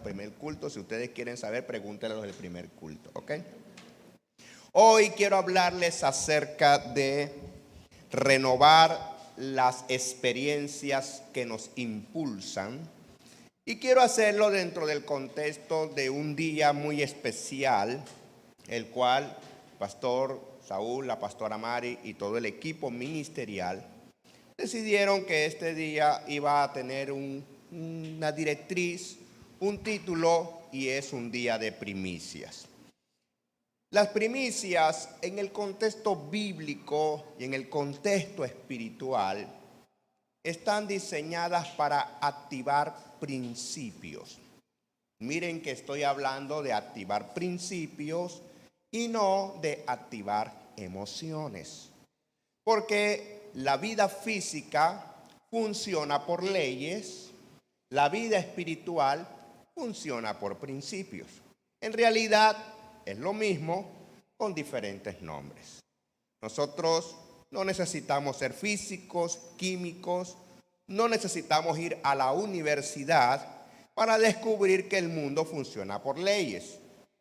primer culto. Si ustedes quieren saber, pregúntenle a los del primer culto, ¿ok? Hoy quiero hablarles acerca de renovar las experiencias que nos impulsan. Y quiero hacerlo dentro del contexto de un día muy especial, el cual Pastor Saúl, la pastora Mari y todo el equipo ministerial decidieron que este día iba a tener una directriz, un título, y es un día de primicias. Las primicias en el contexto bíblico y en el contexto espiritual están diseñadas para activar principios. Miren que estoy hablando de activar principios y no de activar emociones. Porque la vida física funciona por leyes, la vida espiritual funciona por principios. En realidad es lo mismo con diferentes nombres. Nosotros no necesitamos ser físicos, químicos, no necesitamos ir a la universidad para descubrir que el mundo funciona por leyes.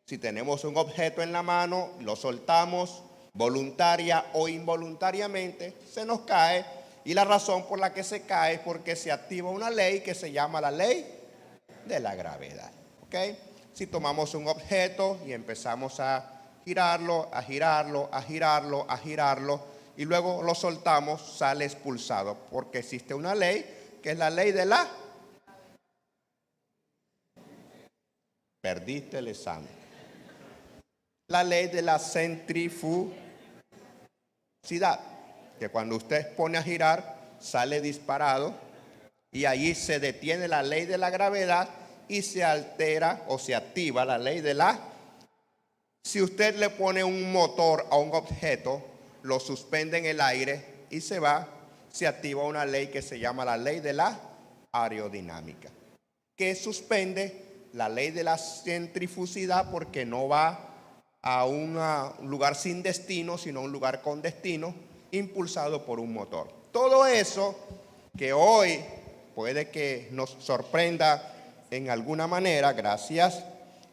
Si tenemos un objeto en la mano, lo soltamos, voluntaria o involuntariamente, se nos cae, y la razón por la que se cae es porque se activa una ley que se llama la ley de la gravedad. ¿Okay? Si tomamos un objeto y empezamos a girarlo, a girarlo, a girarlo, a girarlo, y luego lo soltamos, sale expulsado, porque existe una ley que es la ley de la... Perdiste el examen. La ley de la centrifugalidad, que cuando usted pone a girar, sale disparado, y allí se detiene la ley de la gravedad y se altera o se activa la ley de la... Si usted le pone un motor a un objeto, lo suspende en el aire y se va, se activa una ley que se llama la ley de la aerodinámica, que suspende la ley de la centrifugalidad porque no va a un lugar sin destino, sino a un lugar con destino, impulsado por un motor. Todo eso que hoy puede que nos sorprenda en alguna manera, gracias,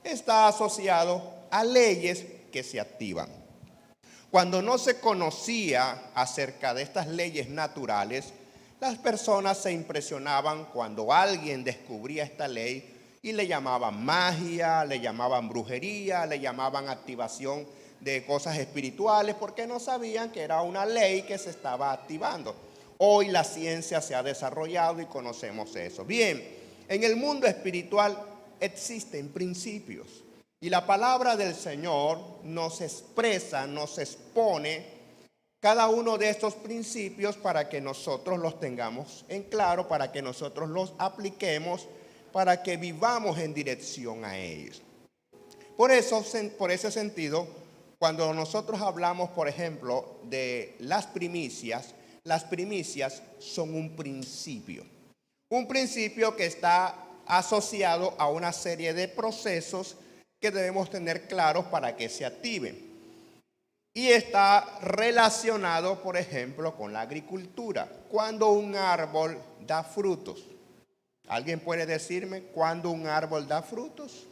está asociado a leyes que se activan. Cuando no se conocía acerca de estas leyes naturales, las personas se impresionaban cuando alguien descubría esta ley y le llamaban magia, le llamaban brujería, le llamaban activación de cosas espirituales, porque no sabían que era una ley que se estaba activando. Hoy la ciencia se ha desarrollado y conocemos eso. Bien, en el mundo espiritual existen principios. Y la palabra del Señor nos expresa, nos expone cada uno de estos principios para que nosotros los tengamos en claro, para que nosotros los apliquemos, para que vivamos en dirección a ellos. Por eso, por ese sentido, cuando nosotros hablamos, por ejemplo, de las primicias son un principio. Un principio que está asociado a una serie de procesos que debemos tener claros para que se activen. Y está relacionado, por ejemplo, con la agricultura. Cuando un árbol da frutos. ¿Alguien puede decirme cuándo un árbol da frutos?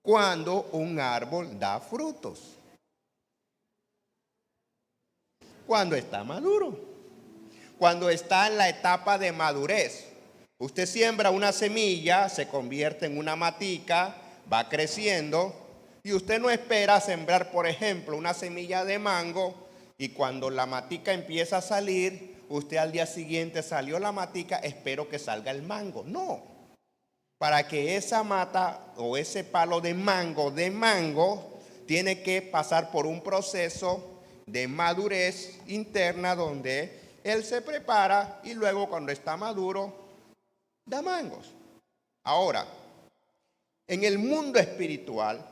Cuando un árbol da frutos. Cuando está maduro. Cuando está en la etapa de madurez. Usted siembra una semilla, se convierte en una matica, va creciendo, y usted no espera sembrar, por ejemplo, una semilla de mango, y cuando la matica empieza a salir, usted al día siguiente salió la matica, espero que salga el mango. No. Para que esa mata o ese palo de mango, tiene que pasar por un proceso de madurez interna donde él se prepara y luego cuando está maduro, da mangos. Ahora, en el mundo espiritual,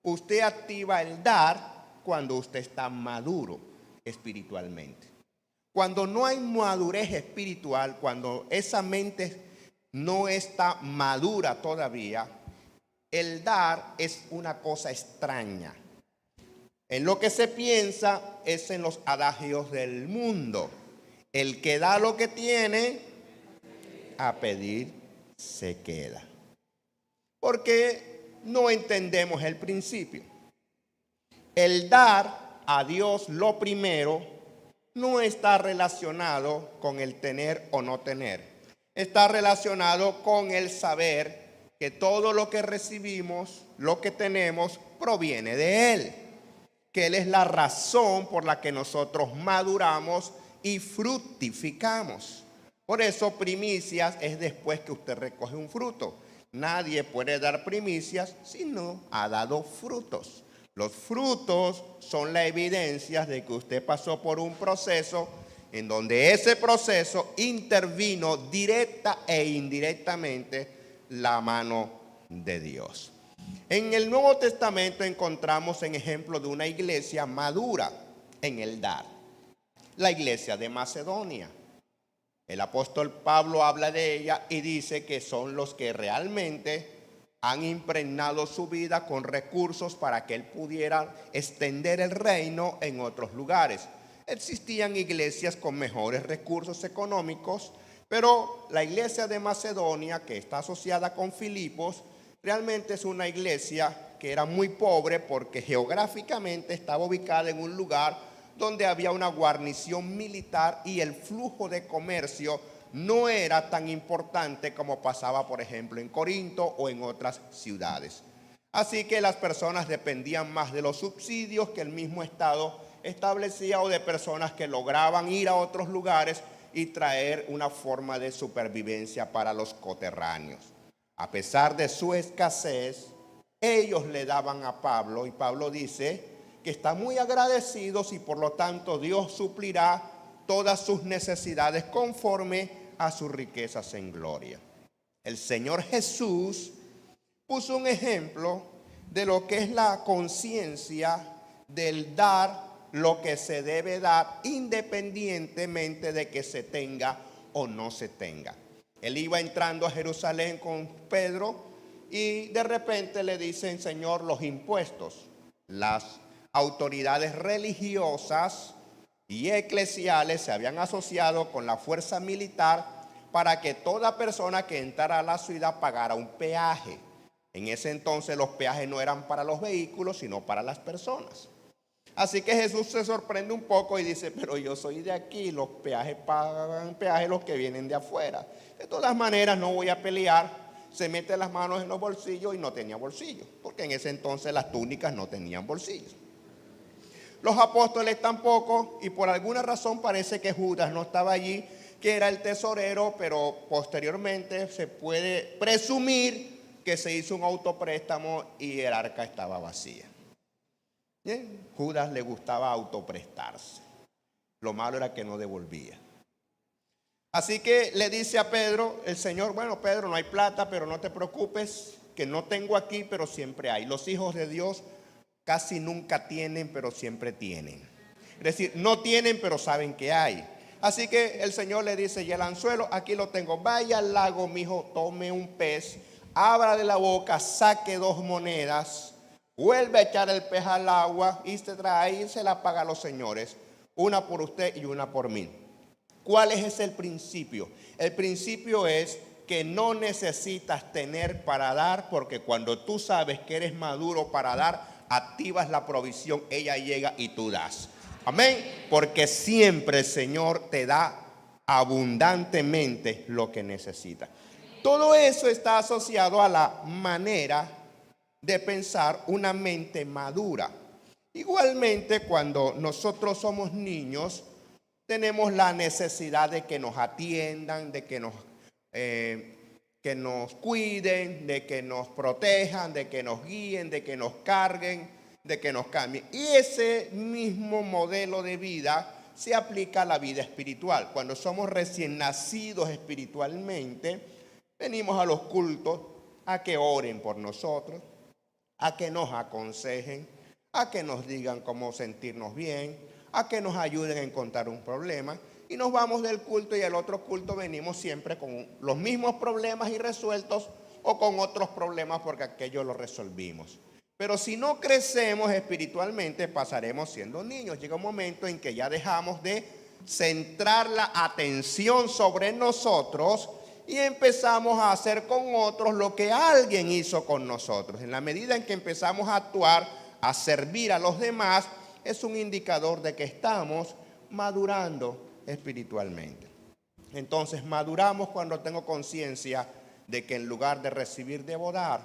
usted activa el dar cuando usted está maduro espiritualmente. Cuando no hay madurez espiritual, cuando esa mente no está madura todavía, el dar es una cosa extraña. En lo que se piensa es en los adagios del mundo. El que da lo que tiene, a pedir se queda. Porque no entendemos el principio. El dar a Dios lo primero no está relacionado con el tener o no tener. Está relacionado con el saber que todo lo que recibimos, lo que tenemos, proviene de Él. Que Él es la razón por la que nosotros maduramos y fructificamos. Por eso primicias es después que usted recoge un fruto. Nadie puede dar primicias si no ha dado frutos. Los frutos son la evidencia de que usted pasó por un proceso en donde ese proceso intervino directa e indirectamente la mano de Dios. En el Nuevo Testamento encontramos un ejemplo de una iglesia madura en el dar. La iglesia de Macedonia. El apóstol Pablo habla de ella y dice que son los que realmente han impregnado su vida con recursos para que él pudiera extender el reino en otros lugares. Existían iglesias con mejores recursos económicos, pero la iglesia de Macedonia, que está asociada con Filipos, realmente es una iglesia que era muy pobre porque geográficamente estaba ubicada en un lugar donde había una guarnición militar y el flujo de comercio no era tan importante como pasaba, por ejemplo, en Corinto o en otras ciudades. Así que las personas dependían más de los subsidios que el mismo Estado establecía o de personas que lograban ir a otros lugares y traer una forma de supervivencia para los coterráneos. A pesar de su escasez, ellos le daban a Pablo y Pablo dice que está muy agradecidos y por lo tanto Dios suplirá todas sus necesidades conforme a sus riquezas en gloria. El Señor Jesús puso un ejemplo de lo que es la conciencia del dar lo que se debe dar independientemente de que se tenga o no se tenga. Él iba entrando a Jerusalén con Pedro y de repente le dicen: Señor, los impuestos, las autoridades religiosas y eclesiales se habían asociado con la fuerza militar para que toda persona que entrara a la ciudad pagara un peaje. En ese entonces los peajes no eran para los vehículos, sino para las personas. Así que Jesús se sorprende un poco y dice: pero yo soy de aquí, los peajes pagan peajes los que vienen de afuera. De todas maneras no voy a pelear. Se mete las manos en los bolsillos y no tenía bolsillos, porque en ese entonces las túnicas no tenían bolsillos. Los apóstoles tampoco, y por alguna razón parece que Judas no estaba allí, que era el tesorero, pero posteriormente se puede presumir que se hizo un autopréstamo y el arca estaba vacía. Bien, Judas le gustaba autoprestarse. Lo malo era que no devolvía. Así que le dice a Pedro el Señor: bueno, Pedro, no hay plata, pero no te preocupes, que no tengo aquí, pero siempre hay. Los hijos de Dios casi nunca tienen, pero siempre tienen. Es decir, no tienen, pero saben que hay. Así que el Señor le dice: y el anzuelo, aquí lo tengo. Vaya al lago, mijo, tome un pez, abra de la boca, saque 2 monedas, vuelve a echar el pez al agua y se trae y se la paga a los señores. Una por usted y una por mí. ¿Cuál es ese el principio? El principio es que no necesitas tener para dar, porque cuando tú sabes que eres maduro para dar, activas la provisión, ella llega y tú das. Amén. Porque siempre el Señor te da abundantemente lo que necesitas. Todo eso está asociado a la manera de pensar, una mente madura. Igualmente, cuando nosotros somos niños, tenemos la necesidad de que nos atiendan, de que nos cuiden, de que nos protejan, de que nos guíen, de que nos carguen, de que nos cambien. Y ese mismo modelo de vida se aplica a la vida espiritual. Cuando somos recién nacidos espiritualmente, venimos a los cultos a que oren por nosotros, a que nos aconsejen, a que nos digan cómo sentirnos bien, a que nos ayuden a encontrar un problema. Y nos vamos del culto y al otro culto venimos siempre con los mismos problemas irresueltos o con otros problemas porque aquello lo resolvimos. Pero si no crecemos espiritualmente, pasaremos siendo niños. Llega un momento en que ya dejamos de centrar la atención sobre nosotros y empezamos a hacer con otros lo que alguien hizo con nosotros. En la medida en que empezamos a actuar, a servir a los demás, es un indicador de que estamos madurando espiritualmente. Entonces maduramos cuando tengo conciencia de que en lugar de recibir, debo dar.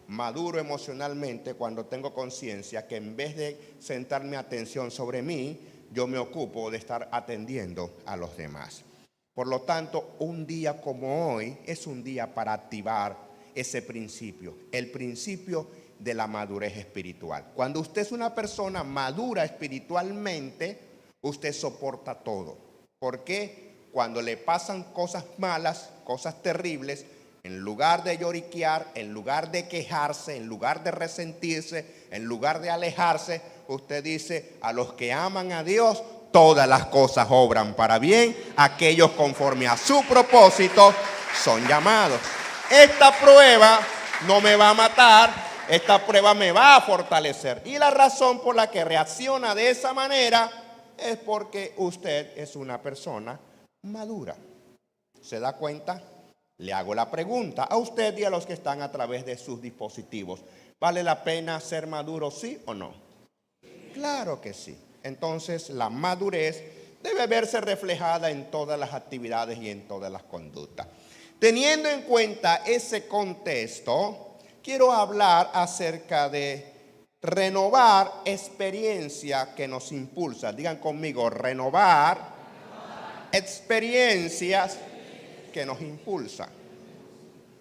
Maduro emocionalmente cuando tengo conciencia que en vez de centrar mi atención sobre mí, yo me ocupo de estar atendiendo a los demás. Por lo tanto, un día como hoy es un día para activar ese principio, el principio de la madurez espiritual. Cuando usted es una persona madura espiritualmente, usted soporta todo. ¿Por qué? Cuando le pasan cosas malas, cosas terribles, en lugar de lloriquear, en lugar de quejarse, en lugar de resentirse, en lugar de alejarse, usted dice: a los que aman a Dios, todas las cosas obran para bien. Aquellos conforme a su propósito son llamados. Esta prueba no me va a matar, esta prueba me va a fortalecer. Y la razón por la que reacciona de esa manera es porque usted es una persona madura. ¿Se da cuenta? Le hago la pregunta a usted y a los que están a través de sus dispositivos. ¿Vale la pena ser maduro, sí o no? Claro que sí. Entonces, la madurez debe verse reflejada en todas las actividades y en todas las conductas. Teniendo en cuenta ese contexto, quiero hablar acerca de renovar experiencia que nos impulsa. Digan conmigo: renovar experiencias que nos impulsan.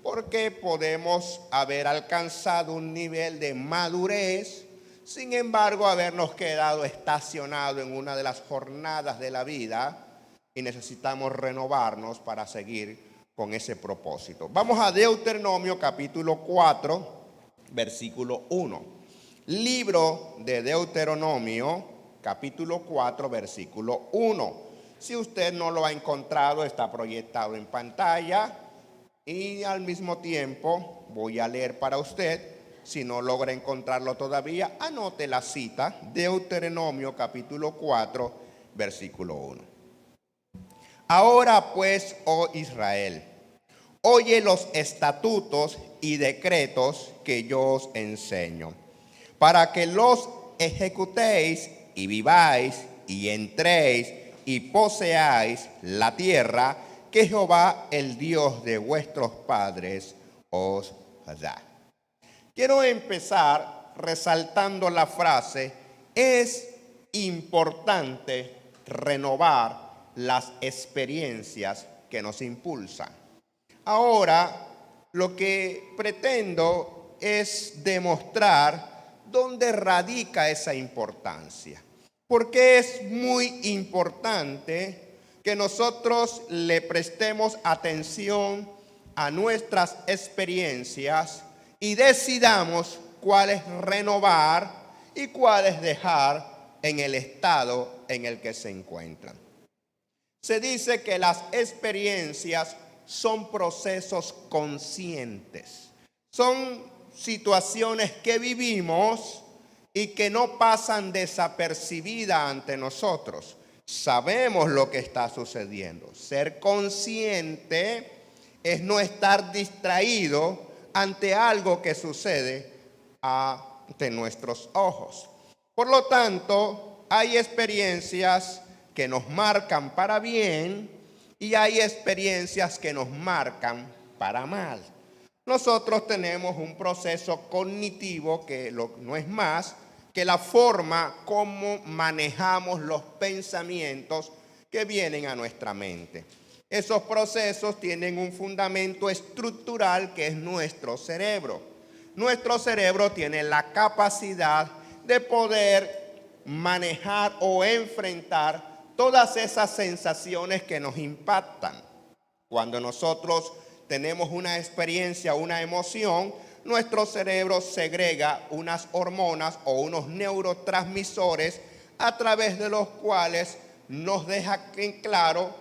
Porque podemos haber alcanzado un nivel de madurez, sin embargo habernos quedado estacionados en una de las jornadas de la vida y necesitamos renovarnos para seguir con ese propósito. Vamos a Deuteronomio capítulo 4, versículo 1. Libro de Deuteronomio capítulo 4, versículo 1. Si usted no lo ha encontrado, está proyectado en pantalla y al mismo tiempo voy a leer para usted. Si no logra encontrarlo todavía, anote la cita: Deuteronomio capítulo 4, versículo 1. Ahora pues, oh Israel, oye los estatutos y decretos que yo os enseño, para que los ejecutéis y viváis y entréis y poseáis la tierra que Jehová, el Dios de vuestros padres, os da. Quiero empezar resaltando la frase: es importante renovar las experiencias que nos impulsan. Ahora, lo que pretendo es demostrar dónde radica esa importancia. Porque es muy importante que nosotros le prestemos atención a nuestras experiencias y decidamos cuáles renovar y cuáles dejar en el estado en el que se encuentran. Se dice que las experiencias son procesos conscientes, son situaciones que vivimos y que no pasan desapercibidas ante nosotros. Sabemos lo que está sucediendo. Ser consciente es no estar distraído ante algo que sucede ante nuestros ojos. Por lo tanto, hay experiencias que nos marcan para bien y hay experiencias que nos marcan para mal. Nosotros tenemos un proceso cognitivo que no es más que la forma como manejamos los pensamientos que vienen a nuestra mente. Esos procesos tienen un fundamento estructural que es nuestro cerebro. Nuestro cerebro tiene la capacidad de poder manejar o enfrentar todas esas sensaciones que nos impactan. Cuando nosotros tenemos una experiencia, una emoción, nuestro cerebro segrega unas hormonas o unos neurotransmisores a través de los cuales nos deja en claro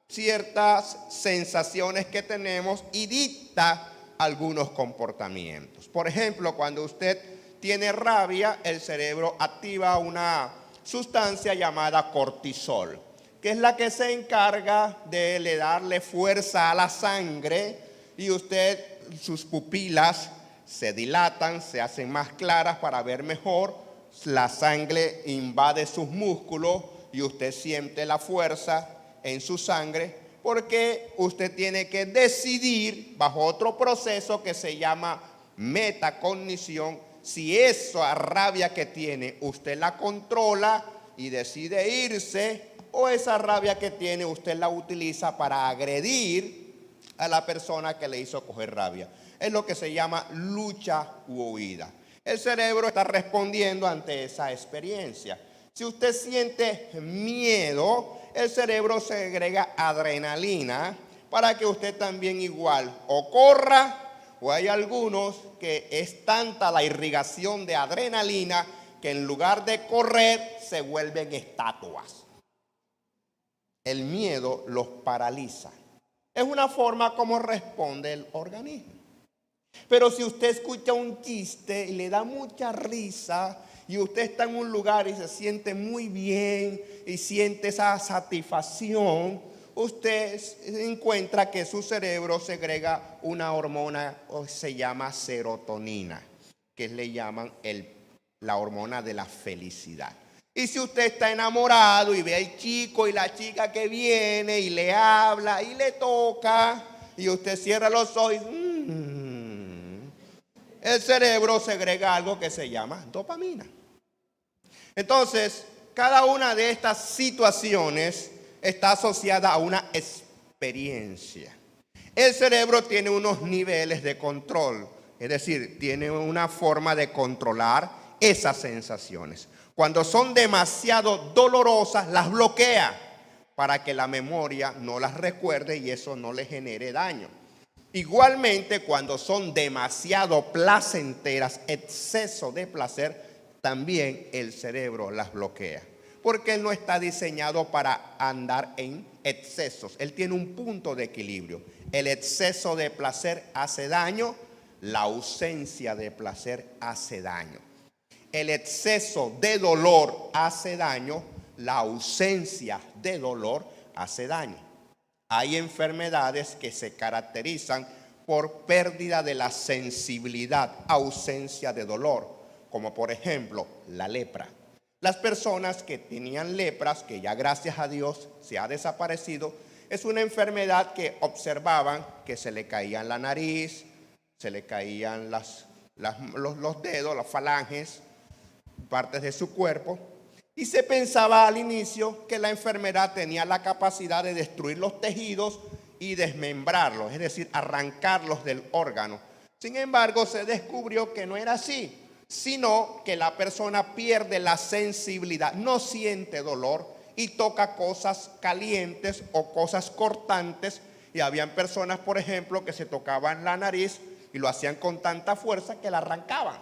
ciertas sensaciones que tenemos y dicta algunos comportamientos. Por ejemplo, cuando usted tiene rabia, el cerebro activa una sustancia llamada cortisol. que es la que se encarga de darle fuerza a la sangre, y sus pupilas se dilatan, se hacen más claras para ver mejor. La sangre invade sus músculos y usted siente la fuerza en su sangre, porque usted tiene que decidir bajo otro proceso que se llama metacognición, si esa rabia que tiene usted la controla y decide irse, o esa rabia que tiene usted la utiliza para agredir a la persona que le hizo coger rabia. Es lo que se llama lucha u huida. El cerebro está respondiendo ante esa experiencia. Si usted siente miedo, el cerebro segrega adrenalina para que usted también igual o corra, o hay algunos que es tanta la irrigación de adrenalina que en lugar de correr se vuelven estatuas. El miedo los paraliza. Es una forma como responde el organismo. Pero si usted escucha un chiste y le da mucha risa, y usted está en un lugar y se siente muy bien y siente esa satisfacción, usted encuentra que su cerebro segrega una hormona que se llama serotonina, que le llaman la hormona de la felicidad. Y si usted está enamorado y ve al chico y la chica que viene y le habla y le toca, y usted cierra los ojos, el cerebro segrega algo que se llama dopamina. Entonces, cada una de estas situaciones está asociada a una experiencia. El cerebro tiene unos niveles de control, es decir, tiene una forma de controlar esas sensaciones. Cuando son demasiado dolorosas, las bloquea para que la memoria no las recuerde y eso no le genere daño. Igualmente, cuando son demasiado placenteras, exceso de placer, también el cerebro las bloquea, porque él no está diseñado para andar en excesos. Él tiene un punto de equilibrio. El exceso de placer hace daño, la ausencia de placer hace daño. El exceso de dolor hace daño, la ausencia de dolor hace daño. Hay enfermedades que se caracterizan por pérdida de la sensibilidad, ausencia de dolor, como por ejemplo la lepra. Las personas que tenían lepras, que ya gracias a Dios se ha desaparecido, es una enfermedad que observaban que se le caían la nariz, se le caían los dedos, las falanges, partes de su cuerpo, y se pensaba al inicio que la enfermedad tenía la capacidad de destruir los tejidos y desmembrarlos, es decir, arrancarlos del órgano. Sin embargo, se descubrió que no era así, sino que la persona pierde la sensibilidad, no siente dolor y toca cosas calientes o cosas cortantes. Y habían personas, por ejemplo, que se tocaban la nariz y lo hacían con tanta fuerza que la arrancaban.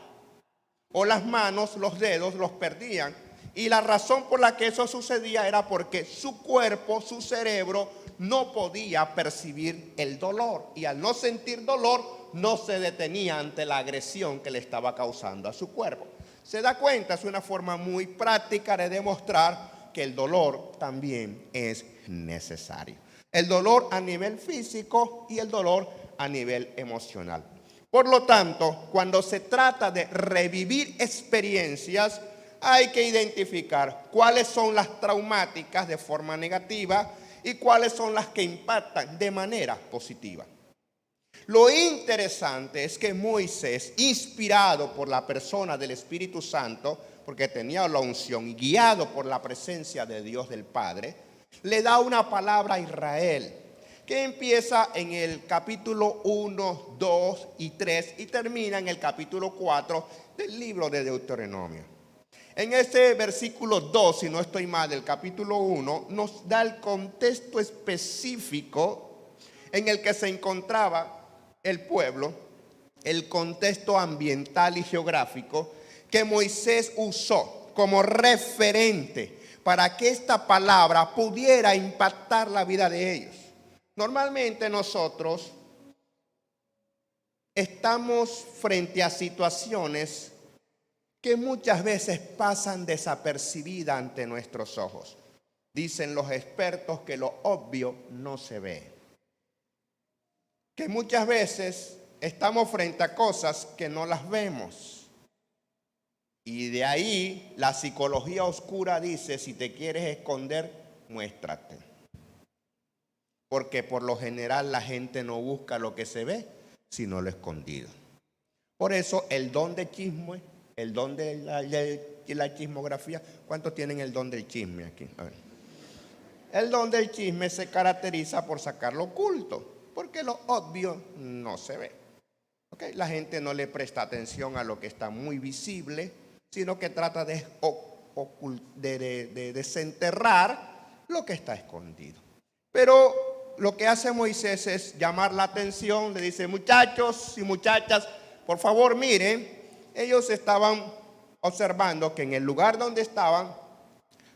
O las manos, los dedos los perdían. Y la razón por la que eso sucedía era porque su cuerpo, su cerebro, no podía percibir el dolor. Y al no sentir dolor, no se detenía ante la agresión que le estaba causando a su cuerpo. ¿Se da cuenta? Es una forma muy práctica de demostrar que el dolor también es necesario. El dolor a nivel físico y el dolor a nivel emocional. Por lo tanto, cuando se trata de revivir experiencias, hay que identificar cuáles son las traumáticas de forma negativa y cuáles son las que impactan de manera positiva. Lo interesante es que Moisés, inspirado por la persona del Espíritu Santo, porque tenía la unción y guiado por la presencia de Dios del Padre, le da una palabra a Israel que empieza en el capítulo 1, 2 y 3 y termina en el capítulo 4 del libro de Deuteronomio. En este versículo 2, si no estoy mal, del capítulo 1, nos da el contexto específico en el que se encontraba el pueblo, el contexto ambiental y geográfico que Moisés usó como referente para que esta palabra pudiera impactar la vida de ellos. Normalmente nosotros estamos frente a situaciones que muchas veces pasan desapercibidas ante nuestros ojos. dicen los expertos que lo obvio no se ve. Que muchas veces estamos frente a cosas que no las vemos. Y de ahí la psicología oscura dice, si te quieres esconder, muéstrate. Porque por lo general la gente no busca lo que se ve, sino lo escondido. Por eso el don de chisme, el don de la chismografía, ¿cuántos tienen el don del chisme aquí? A ver. El don del chisme se caracteriza por sacar lo oculto, porque lo obvio no se ve. ¿Okay? La gente no le presta atención a lo que está muy visible, sino que trata de desenterrar lo que está escondido. Pero lo que hace Moisés es llamar la atención, le dice, muchachos y muchachas, por favor miren, ellos estaban observando que en el lugar donde estaban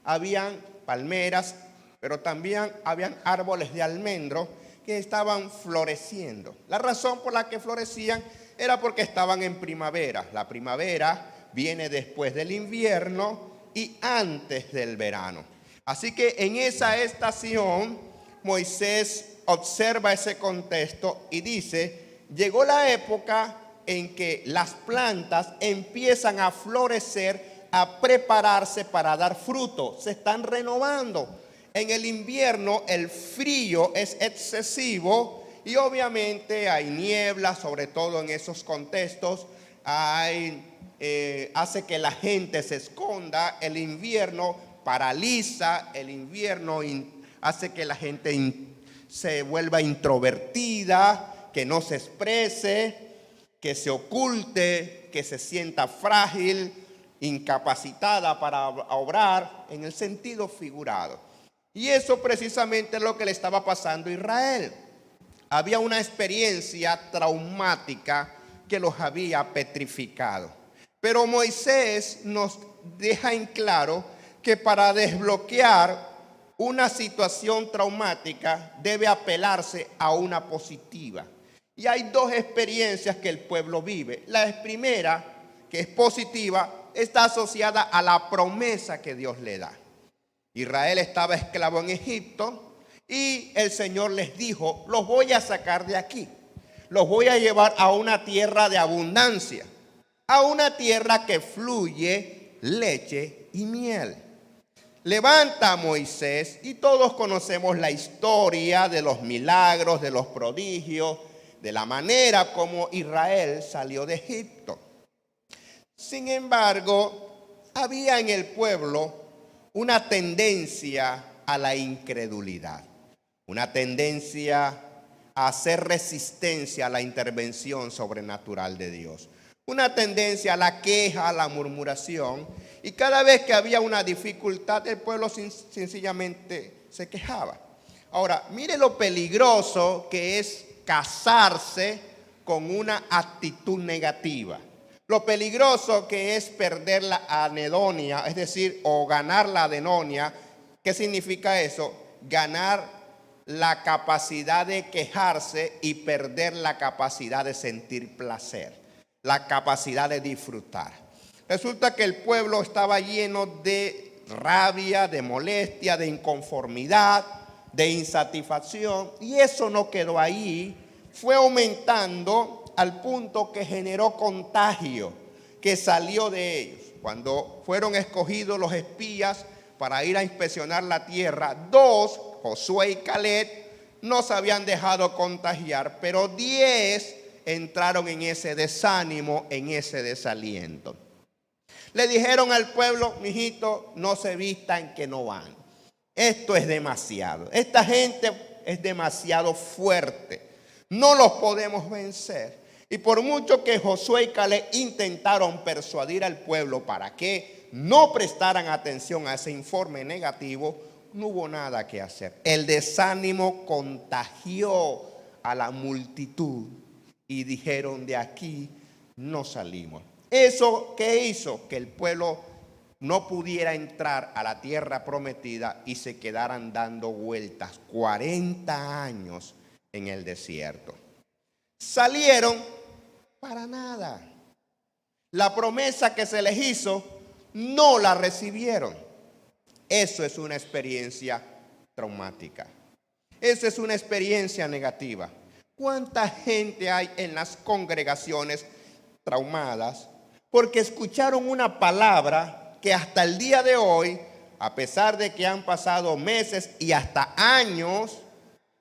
habían palmeras, pero también habían árboles de almendro que estaban floreciendo. La razón por la que florecían era porque estaban en primavera. La primavera viene después del invierno y antes del verano. Así que en esa estación Moisés observa ese contexto y dice, llegó la época en que las plantas empiezan a florecer, a prepararse para dar fruto, se están renovando. En el invierno el frío es excesivo y obviamente hay niebla, sobre todo en esos contextos, hace que la gente se esconda, el invierno paraliza, el invierno hace que la gente se vuelva introvertida, que no se exprese, que se oculte, que se sienta frágil, incapacitada para obrar en el sentido figurado. Y eso precisamente es lo que le estaba pasando a Israel. Había una experiencia traumática que los había petrificado. Pero Moisés nos deja en claro que para desbloquear una situación traumática debe apelarse a una positiva. Y hay dos experiencias que el pueblo vive. La primera, que es positiva, está asociada a la promesa que Dios le da. Israel estaba esclavo en Egipto y el Señor les dijo, los voy a sacar de aquí. Los voy a llevar a una tierra de abundancia, a una tierra que fluye leche y miel. Levanta a Moisés y todos conocemos la historia de los milagros, de los prodigios, de la manera como Israel salió de Egipto. Sin embargo, había en el pueblo una tendencia a la incredulidad, una tendencia a hacer resistencia a la intervención sobrenatural de Dios, una tendencia a la queja, a la murmuración, y cada vez que había una dificultad el pueblo sencillamente se quejaba. Ahora, mire lo peligroso que es casarse con una actitud negativa. Lo peligroso que es perder la anedonia, es decir, o ganar la adenonia. ¿Qué significa eso? Ganar la capacidad de quejarse y perder la capacidad de sentir placer, la capacidad de disfrutar. Resulta que el pueblo estaba lleno de rabia, de molestia, de inconformidad, de insatisfacción, y eso no quedó ahí, fue aumentando al punto que generó contagio que salió de ellos. Cuando fueron escogidos los espías para ir a inspeccionar la tierra, 2, Josué y Caleb, no se habían dejado contagiar, pero 10 entraron en ese desánimo, en ese desaliento. Le dijeron al pueblo, mijito, no se vistan que no van. Esto es demasiado. Esta gente es demasiado fuerte. No los podemos vencer. Y por mucho que Josué y Caleb intentaron persuadir al pueblo para que no prestaran atención a ese informe negativo, no hubo nada que hacer. El desánimo contagió a la multitud y dijeron, de aquí no salimos. ¿Eso qué hizo? Que el pueblo no pudiera entrar a la tierra prometida y se quedaran dando vueltas 40 años en el desierto. Salieron para nada. La promesa que se les hizo no la recibieron. Eso es una experiencia traumática. Eso es una experiencia negativa. ¿Cuánta gente hay en las congregaciones traumadas porque escucharon una palabra que hasta el día de hoy, a pesar de que han pasado meses y hasta años,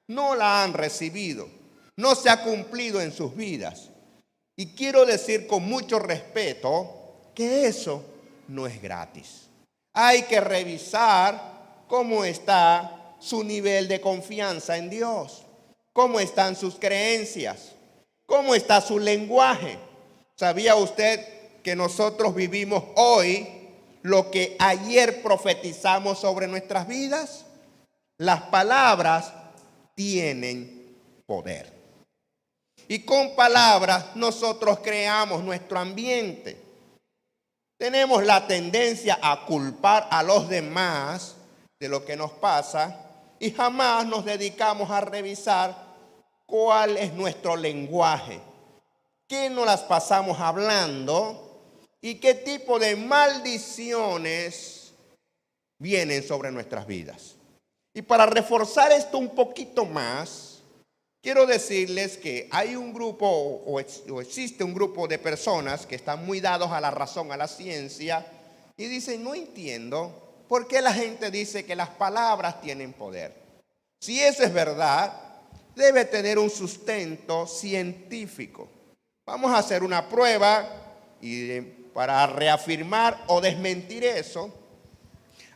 no la han recibido, no se ha cumplido en sus vidas? Y quiero decir con mucho respeto que eso no es gratis. Hay que revisar cómo está su nivel de confianza en Dios, cómo están sus creencias, cómo está su lenguaje. ¿Sabía usted que nosotros vivimos hoy lo que ayer profetizamos sobre nuestras vidas? Las palabras tienen poder. Y con palabras nosotros creamos nuestro ambiente. Tenemos la tendencia a culpar a los demás de lo que nos pasa y jamás nos dedicamos a revisar cuál es nuestro lenguaje, qué nos las pasamos hablando y qué tipo de maldiciones vienen sobre nuestras vidas. Y para reforzar esto un poquito más, quiero decirles que hay un grupo o existe un grupo de personas que están muy dados a la razón, a la ciencia, y dicen, no entiendo por qué la gente dice que las palabras tienen poder. Si eso es verdad, debe tener un sustento científico. Vamos a hacer una prueba y para reafirmar o desmentir eso.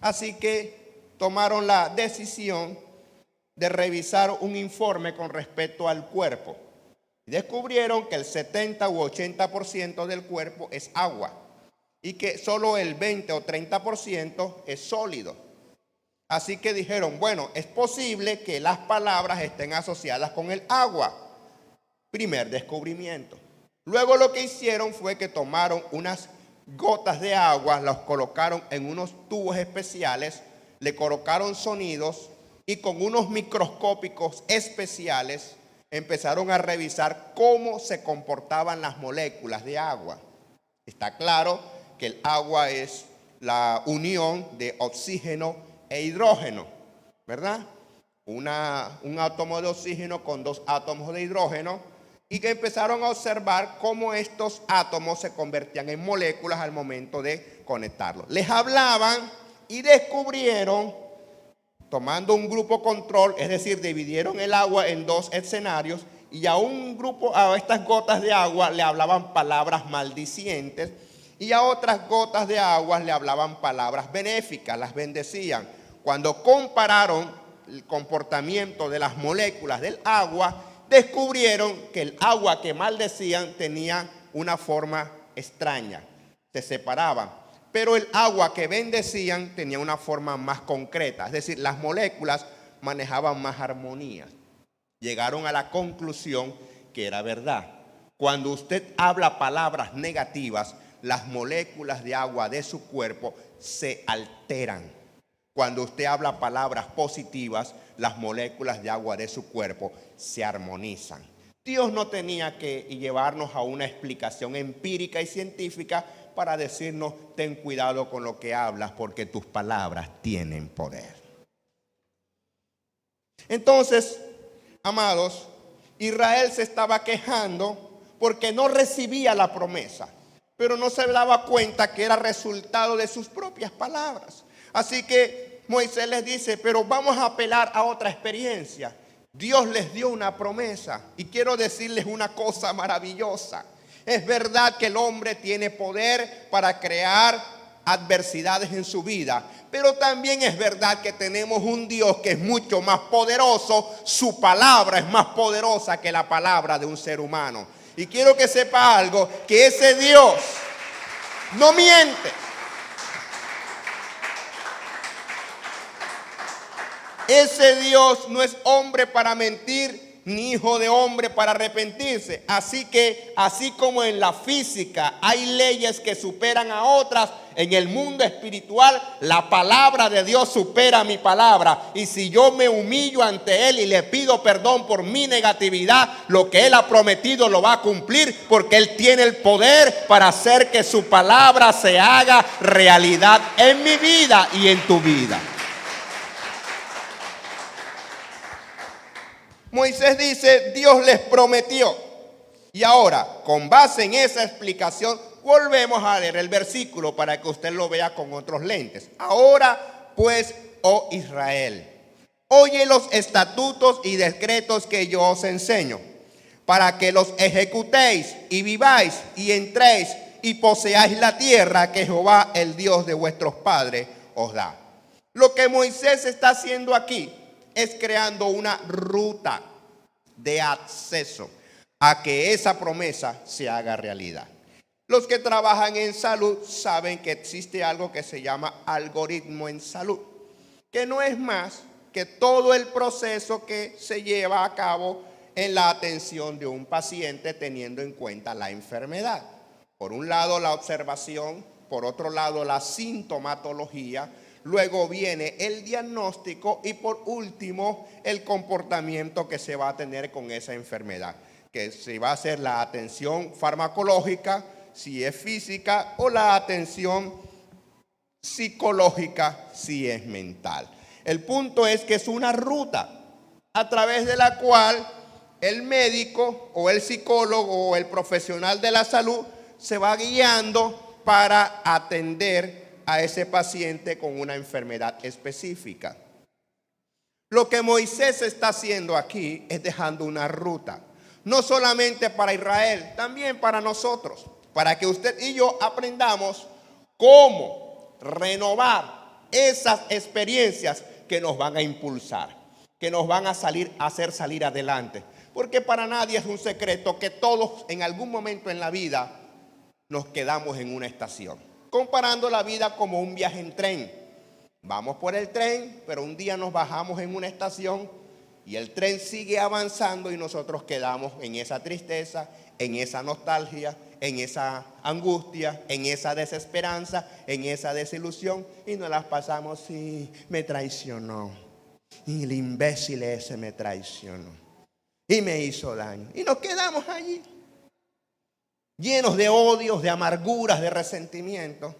Así que tomaron la decisión de revisar un informe con respecto al cuerpo. Descubrieron que el 70 u 80% del cuerpo es agua y que solo el 20 o 30% es sólido. Así que dijeron, bueno, es posible que las palabras estén asociadas con el agua. Primer descubrimiento. Luego lo que hicieron fue que tomaron unas gotas de agua, las colocaron en unos tubos especiales, le colocaron sonidos y con unos microscópicos especiales empezaron a revisar cómo se comportaban las moléculas de agua. Está claro que el agua es la unión de oxígeno e hidrógeno, ¿verdad? Un átomo de oxígeno con dos átomos de hidrógeno, y que empezaron a observar cómo estos átomos se convertían en moléculas al momento de conectarlos. Les hablaban y descubrieron, tomando un grupo control, es decir, dividieron el agua en dos escenarios, y a estas gotas de agua le hablaban palabras maldicientes, y a otras gotas de agua le hablaban palabras benéficas, las bendecían. Cuando compararon el comportamiento de las moléculas del agua, descubrieron que el agua que maldecían tenía una forma extraña, se separaban, pero el agua que bendecían tenía una forma más concreta, es decir, las moléculas manejaban más armonía. Llegaron a la conclusión que era verdad. Cuando usted habla palabras negativas, las moléculas de agua de su cuerpo se alteran. Cuando usted habla palabras positivas, las moléculas de agua de su cuerpo se armonizan. Dios no tenía que llevarnos a una explicación empírica y científica para decirnos, ten cuidado con lo que hablas porque tus palabras tienen poder. Entonces, amados, Israel se estaba quejando porque no recibía la promesa, pero no se daba cuenta que era resultado de sus propias palabras. Así que Moisés les dice, pero vamos a apelar a otra experiencia. Dios les dio una promesa y quiero decirles una cosa maravillosa. Es verdad que el hombre tiene poder para crear adversidades en su vida, pero también es verdad que tenemos un Dios que es mucho más poderoso. Su palabra es más poderosa que la palabra de un ser humano. Y quiero que sepa algo, que ese Dios no miente. Ese Dios no es hombre para mentir, ni hijo de hombre para arrepentirse. Así que, así como en la física hay leyes que superan a otras, En el mundo espiritual, la palabra de Dios supera mi palabra. Y si yo me humillo ante Él y le pido perdón por mi negatividad, lo que Él ha prometido lo va a cumplir, porque Él tiene el poder para hacer que su palabra se haga realidad en mi vida y en tu vida. Moisés dice, Dios les prometió. Y ahora, con base en esa explicación, volvemos a leer el versículo para que usted lo vea con otros lentes. Ahora, pues, oh Israel, oye los estatutos y decretos que yo os enseño, para que los ejecutéis y viváis y entréis y poseáis la tierra que Jehová, el Dios de vuestros padres, os da. Lo que Moisés está haciendo aquí es creando una ruta de acceso a que esa promesa se haga realidad. Los que trabajan en salud saben que existe algo que se llama algoritmo en salud, que no es más que todo el proceso que se lleva a cabo en la atención de un paciente teniendo en cuenta la enfermedad. Por un lado la observación, por otro lado la sintomatología, luego viene el diagnóstico y por último el comportamiento que se va a tener con esa enfermedad, que se va a hacer la atención farmacológica, si es física, o la atención psicológica, si es mental. El punto es que es una ruta a través de la cual el médico o el psicólogo o el profesional de la salud se va guiando para atender a ese paciente con una enfermedad específica. Lo que Moisés está haciendo aquí es dejando una ruta, no solamente para Israel, también para nosotros, para que usted y yo aprendamos cómo renovar esas experiencias que nos van a impulsar, que nos van a hacer salir adelante. Porque para nadie es un secreto que todos en algún momento en la vida nos quedamos en una estación. Comparando la vida como un viaje en tren. Vamos por el tren, pero un día nos bajamos en una estación y el tren sigue avanzando y nosotros quedamos en esa tristeza, en esa nostalgia, en esa angustia, en esa desesperanza, en esa desilusión y nos las pasamos, sí, me traicionó. Y el imbécil ese me traicionó y me hizo daño. Y nos quedamos allí, llenos de odios, de amarguras, de resentimiento.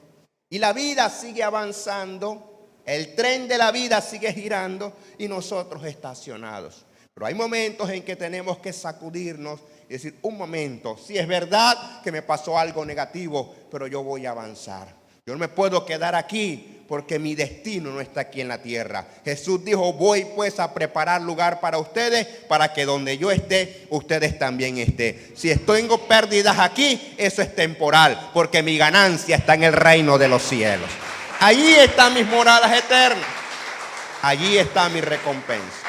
Y la vida sigue avanzando, el tren de la vida sigue girando y nosotros estacionados. Pero hay momentos en que tenemos que sacudirnos y decir, un momento, si es verdad que me pasó algo negativo, pero yo voy a avanzar. Yo no me puedo quedar aquí porque mi destino no está aquí en la tierra. Jesús dijo, voy pues a preparar lugar para ustedes, para que donde yo esté, ustedes también estén. Si tengo pérdidas aquí, eso es temporal, porque mi ganancia está en el reino de los cielos. Allí están mis moradas eternas. Allí está mi recompensa.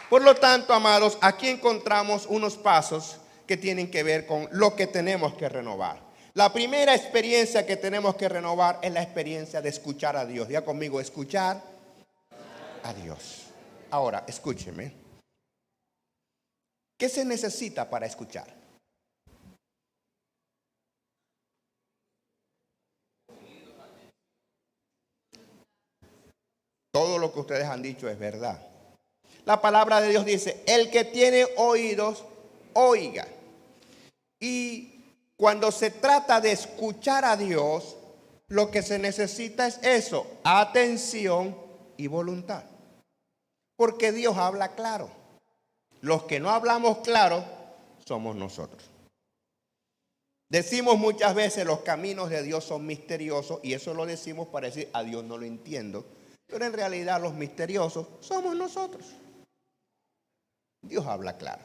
Por lo tanto, amados, aquí encontramos unos pasos que tienen que ver con lo que tenemos que renovar. La primera experiencia que tenemos que renovar es la experiencia de escuchar a Dios. Diga conmigo, escuchar a Dios. Ahora, escúcheme. ¿Qué se necesita para escuchar? Todo lo que ustedes han dicho es verdad. La palabra de Dios dice, el que tiene oídos, oiga. Y cuando se trata de escuchar a Dios, lo que se necesita es eso, atención y voluntad. Porque Dios habla claro. Los que no hablamos claro somos nosotros. Decimos muchas veces los caminos de Dios son misteriosos y eso lo decimos para decir a Dios no lo entiendo. Pero en realidad los misteriosos somos nosotros. Dios habla claro.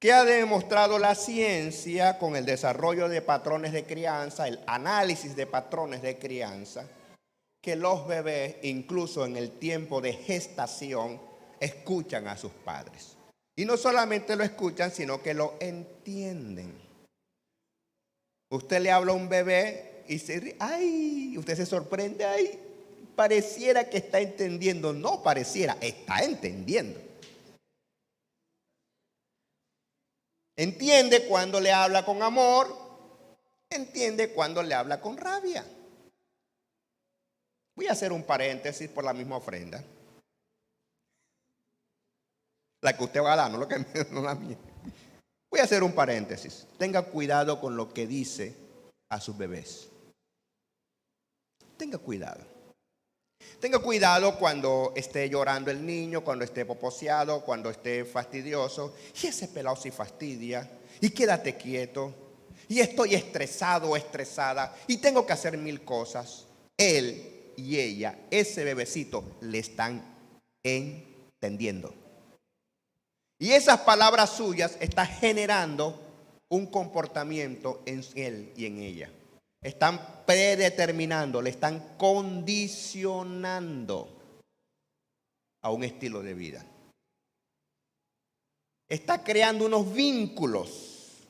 ¿Qué ha demostrado la ciencia con el desarrollo de patrones de crianza, el análisis de patrones de crianza? Que los bebés, incluso en el tiempo de gestación, escuchan a sus padres. Y no solamente lo escuchan, sino que lo entienden. Usted le habla a un bebé y se ríe, ¡ay! Usted se sorprende, ¡ay! Pareciera que está entendiendo. No pareciera, está entendiendo. Entiende cuando le habla con amor, entiende cuando le habla con rabia. Voy a hacer un paréntesis por la misma ofrenda. La que usted va a dar, no, no la mía. Voy a hacer un paréntesis. Tenga cuidado con lo que dice a sus bebés. Tenga cuidado. Tenga cuidado cuando esté llorando el niño, cuando esté poposeado, cuando esté fastidioso. Y ese pelado sí fastidia. Y quédate quieto. Y estoy estresado o estresada. Y tengo que hacer 1000 cosas. Él y ella, ese bebecito, le están entendiendo. Y esas palabras suyas están generando un comportamiento en él y en ella. Están predeterminando, le están condicionando a un estilo de vida. Está creando unos vínculos.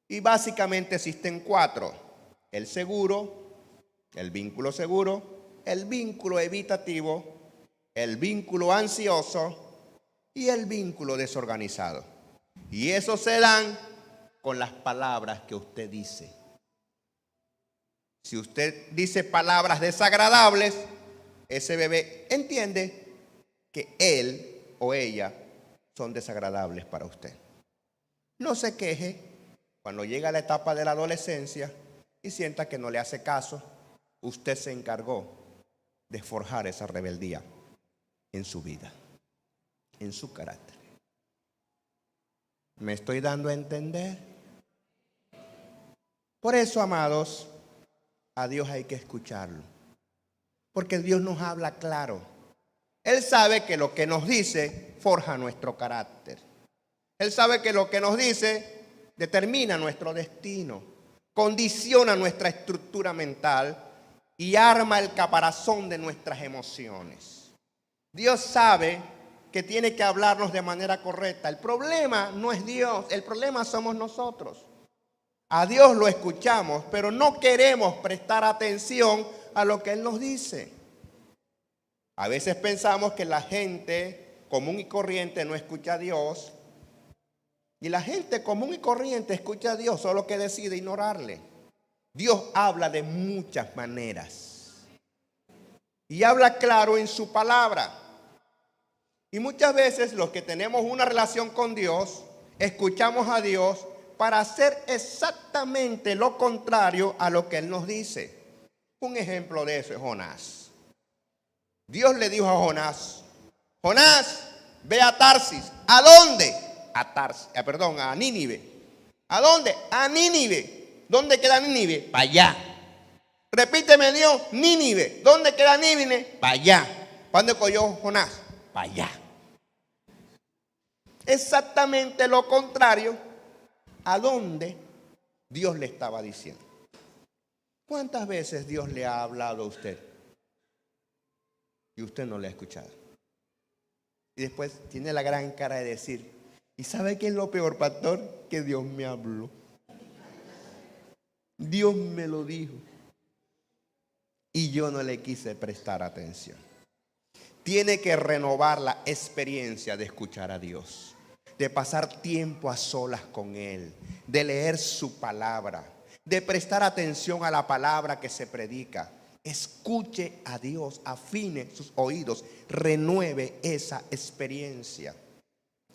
Y básicamente existen 4. El seguro, el vínculo seguro, el vínculo evitativo, el vínculo ansioso y el vínculo desorganizado. Y eso se dan con las palabras que usted dice. Si usted dice palabras desagradables, ese bebé entiende que él o ella son desagradables para usted. No se queje cuando llega la etapa de la adolescencia y sienta que no le hace caso. Usted se encargó de forjar esa rebeldía en su vida, en su carácter. ¿Me estoy dando a entender? Por eso, amados, a Dios hay que escucharlo. Porque Dios nos habla claro. Él sabe que lo que nos dice forja nuestro carácter. Él sabe que lo que nos dice determina nuestro destino, condiciona nuestra estructura mental y arma el caparazón de nuestras emociones. Dios sabe que tiene que hablarnos de manera correcta. El problema no es Dios, el problema somos nosotros. A Dios lo escuchamos, pero no queremos prestar atención a lo que Él nos dice. A veces pensamos que la gente común y corriente no escucha a Dios, y la gente común y corriente escucha a Dios, solo que decide ignorarle. Dios habla de muchas maneras y habla claro en su palabra. Y muchas veces los que tenemos una relación con Dios, escuchamos a Dios para hacer exactamente lo contrario a lo que Él nos dice. Un ejemplo de eso es Jonás. Dios le dijo a Jonás: Jonás, ve a Tarsis. ¿A dónde? A Nínive. ¿A dónde? A Nínive. ¿Dónde queda Nínive? Para allá. Repíteme, Dios, Nínive. ¿Dónde queda Nínive? Para allá. ¿Cuándo cogió Jonás? Para allá. Exactamente lo contrario a donde Dios le estaba diciendo. ¿Cuántas veces Dios le ha hablado a usted y usted no le ha escuchado? Y después tiene la gran cara de decir: ¿y sabe qué es lo peor, pastor? Que Dios me habló. Dios me lo dijo y yo no le quise prestar atención. Tiene que renovar la experiencia de escuchar a Dios, de pasar tiempo a solas con Él, de leer su palabra, de prestar atención a la palabra que se predica. Escuche a Dios, afine sus oídos, renueve esa experiencia.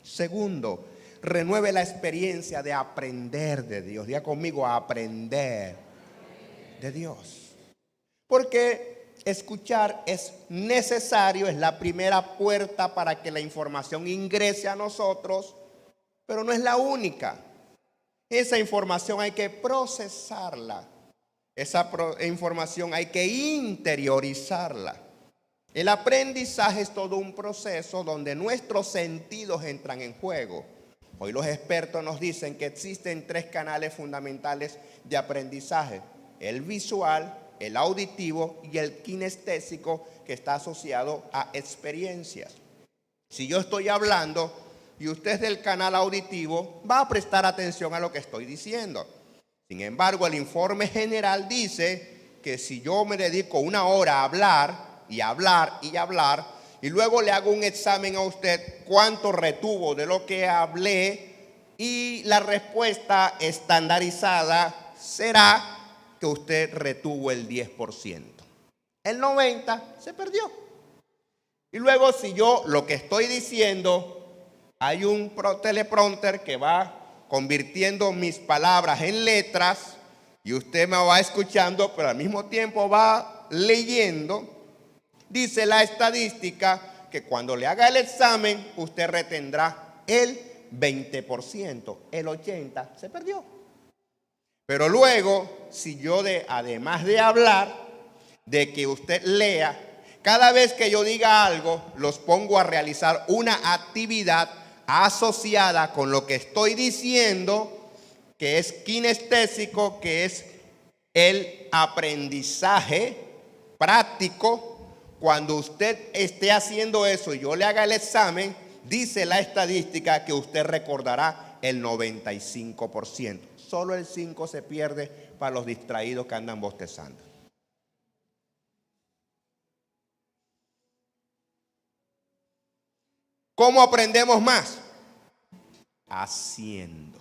Segundo, renueve la experiencia de aprender de Dios. Diga conmigo: aprender de Dios. Porque escuchar es necesario, es la primera puerta para que la información ingrese a nosotros, pero no es la única. Esa información hay que procesarla. Esa información hay que interiorizarla. El aprendizaje es todo un proceso donde nuestros sentidos entran en juego. Hoy los expertos nos dicen que existen 3 canales fundamentales de aprendizaje: el visual, el auditivo y el kinestésico, que está asociado a experiencias. Si yo estoy hablando y usted es del canal auditivo, va a prestar atención a lo que estoy diciendo. Sin embargo, el informe general dice que si yo me dedico 1 hora a hablar y hablar y hablar, y luego le hago un examen a usted cuánto retuvo de lo que hablé, y la respuesta estandarizada será que usted retuvo el 10%. El 90% se perdió. Y luego, si yo lo que estoy diciendo, hay un teleprompter que va convirtiendo mis palabras en letras y usted me va escuchando, pero al mismo tiempo va leyendo. Dice la estadística que cuando le haga el examen, usted retendrá el 20%, el 80% se perdió. Pero luego, si yo además de hablar, de que usted lea, cada vez que yo diga algo, los pongo a realizar una actividad asociada con lo que estoy diciendo, que es kinestésico, que es el aprendizaje práctico. Cuando usted esté haciendo eso y yo le haga el examen, dice la estadística que usted recordará el 95%. Solo el 5% se pierde para los distraídos que andan bostezando. ¿Cómo aprendemos más? Haciendo.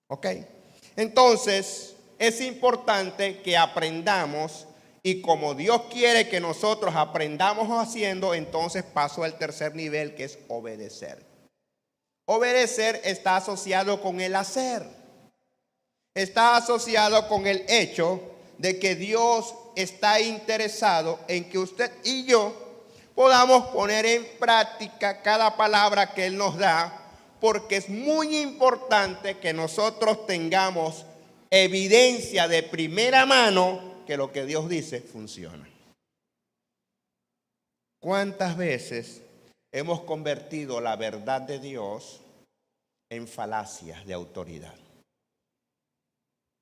¿Ok? Entonces, es importante que aprendamos, y como Dios quiere que nosotros aprendamos haciendo, entonces paso al tercer nivel, que es obedecer. Obedecer está asociado con el hacer. Está asociado con el hecho de que Dios está interesado en que usted y yo podamos poner en práctica cada palabra que Él nos da, porque es muy importante que nosotros tengamos evidencia de primera mano que lo que Dios dice funciona. ¿Cuántas veces hemos convertido la verdad de Dios en falacias de autoridad?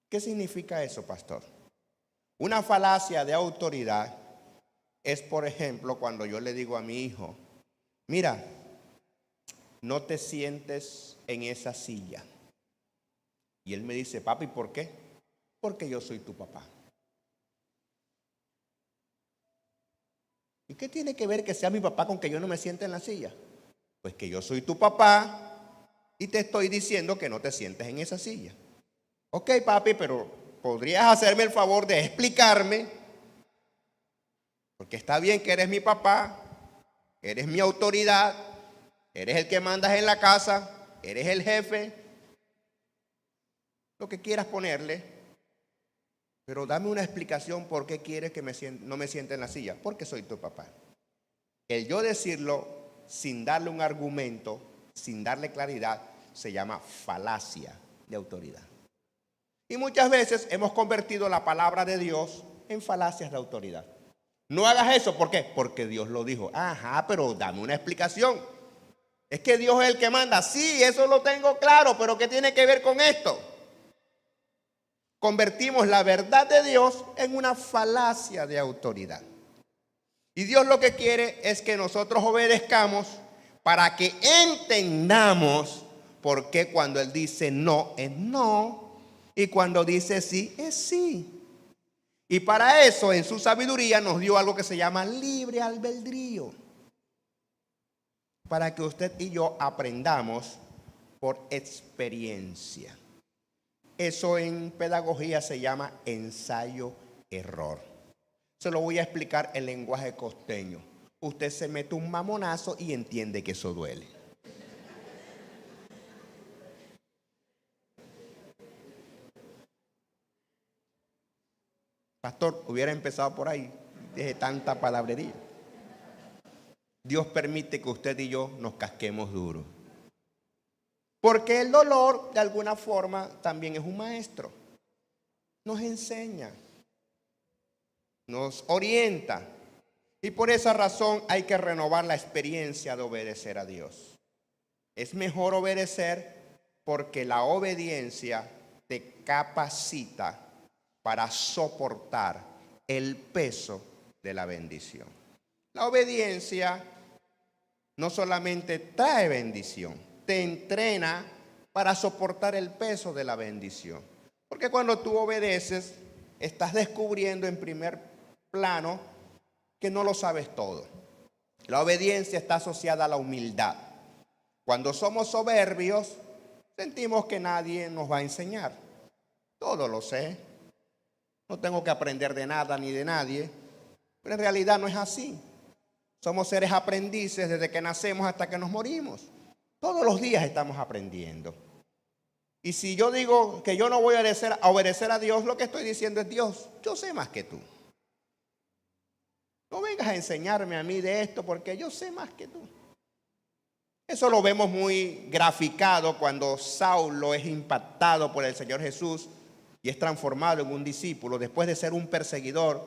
¿Qué significa eso, pastor? Una falacia de autoridad es, por ejemplo, cuando yo le digo a mi hijo, mira, no te sientes en esa silla. Y él me dice, papi, ¿por qué? Porque yo soy tu papá. ¿Y qué tiene que ver que sea mi papá con que yo no me siente en la silla? Pues que yo soy tu papá y te estoy diciendo que no te sientes en esa silla. Ok, papi, pero ¿podrías hacerme el favor de explicarme? Porque está bien que eres mi papá, eres mi autoridad, eres el que mandas en la casa, eres el jefe, lo que quieras ponerle. Pero dame una explicación por qué quieres que no me siente en la silla. Porque soy tu papá. El yo decirlo sin darle un argumento, sin darle claridad, se llama falacia de autoridad. Y muchas veces hemos convertido la palabra de Dios en falacias de autoridad. No hagas eso, ¿por qué? Porque Dios lo dijo. Ajá, pero dame una explicación. Es que Dios es el que manda. Sí, eso lo tengo claro, pero ¿qué tiene que ver con esto? Convertimos la verdad de Dios en una falacia de autoridad. Y Dios lo que quiere es que nosotros obedezcamos para que entendamos por qué cuando Él dice no, es no. Y cuando dice sí, es sí. Y para eso, en su sabiduría, nos dio algo que se llama libre albedrío. Para que usted y yo aprendamos por experiencia. Eso en pedagogía se llama ensayo-error. Se lo voy a explicar en lenguaje costeño. Usted se mete un mamonazo y entiende que eso duele. Pastor, hubiera empezado por ahí, desde tanta palabrería. Dios permite que usted y yo nos casquemos duro. Porque el dolor, de alguna forma, también es un maestro. Nos enseña, nos orienta. Y por esa razón hay que renovar la experiencia de obedecer a Dios. Es mejor obedecer porque la obediencia te capacita para soportar el peso de la bendición. La obediencia no solamente trae bendición, te entrena para soportar el peso de la bendición. Porque cuando tú obedeces, estás descubriendo en primer plano que no lo sabes todo. La obediencia está asociada a la humildad. Cuando somos soberbios, sentimos que nadie nos va a enseñar. todo lo sé. No tengo que aprender de nada ni de nadie. Pero en realidad no es así. Somos seres aprendices desde que nacemos hasta que nos morimos. Todos los días estamos aprendiendo. Y si yo digo que yo no voy a obedecer a Dios, lo que estoy diciendo es: Dios, yo sé más que tú. No vengas a enseñarme a mí de esto porque yo sé más que tú. Eso lo vemos muy graficado cuando Saulo es impactado por el Señor Jesús y es transformado en un discípulo. Después de ser un perseguidor,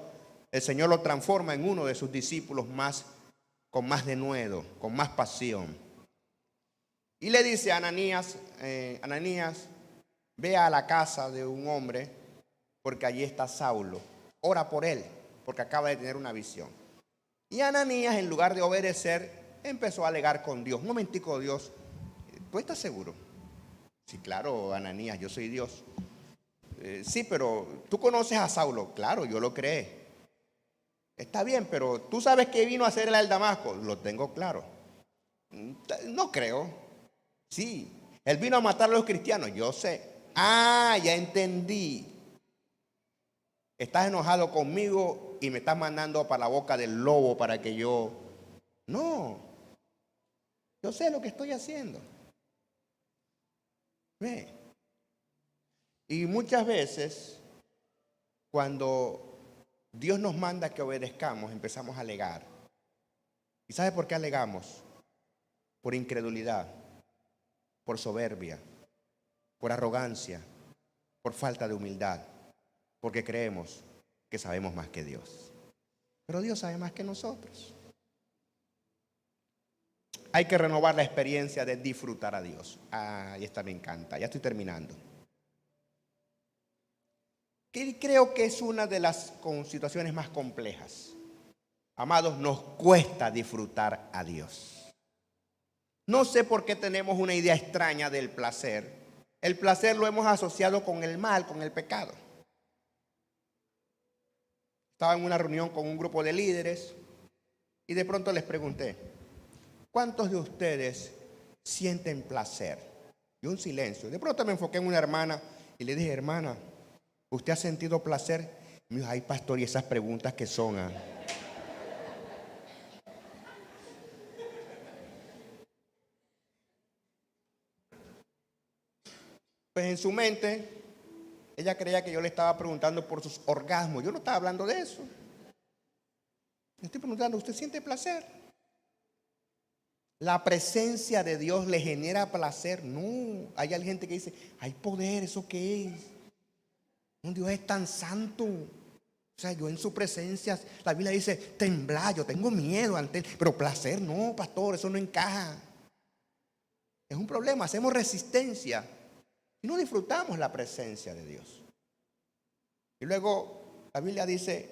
el Señor lo transforma en uno de sus discípulos con más denuedo, con más pasión. Y le dice a Ananías, Ananías, ve a la casa de un hombre porque allí está Saulo. Ora por él porque acaba de tener una visión. Y Ananías, en lugar de obedecer, empezó a alegar con Dios. Un momentico, Dios, ¿tú estás seguro? Sí, claro, Ananías, yo soy Dios. Sí, pero ¿tú conoces a Saulo? Claro, yo lo creé. Está bien, pero ¿tú sabes qué vino a hacer el Damasco? Lo tengo claro. No creo. Sí, él vino a matar a los cristianos, yo sé. Ah, ya entendí. Estás enojado conmigo y me estás mandando para la boca del lobo para que yo... No, yo sé lo que estoy haciendo. Ve. Y muchas veces, cuando Dios nos manda que obedezcamos, empezamos a alegar. ¿Y sabe por qué alegamos? Por incredulidad, por soberbia, por arrogancia, por falta de humildad, porque creemos que sabemos más que Dios. Pero Dios sabe más que nosotros. Hay que renovar la experiencia de disfrutar a Dios. Ah, y esta me encanta. Ya estoy terminando. Que creo que es una de las situaciones más complejas. Amados, nos cuesta disfrutar a Dios. No sé por qué tenemos una idea extraña del placer. El placer lo hemos asociado con el mal, con el pecado. Estaba en una reunión con un grupo de líderes y de pronto les pregunté: ¿cuántos de ustedes sienten placer? Y un silencio. De pronto me enfoqué en una hermana y le dije: hermana, ¿usted ha sentido placer? Y me dijo: ay, pastor, y esas preguntas que son. Pues en su mente, ella creía que yo le estaba preguntando por sus orgasmos. Yo no estaba hablando de eso. Le estoy preguntando: ¿usted siente placer? ¿La presencia de Dios le genera placer? No. Hay gente que dice: hay poder, ¿eso qué es? Un Dios es tan santo. O sea, yo en su presencia, la Biblia dice temblar, yo tengo miedo ante él. Pero placer, no, pastor, eso no encaja. Es un problema, hacemos resistencia y no disfrutamos la presencia de Dios. Y luego la Biblia dice: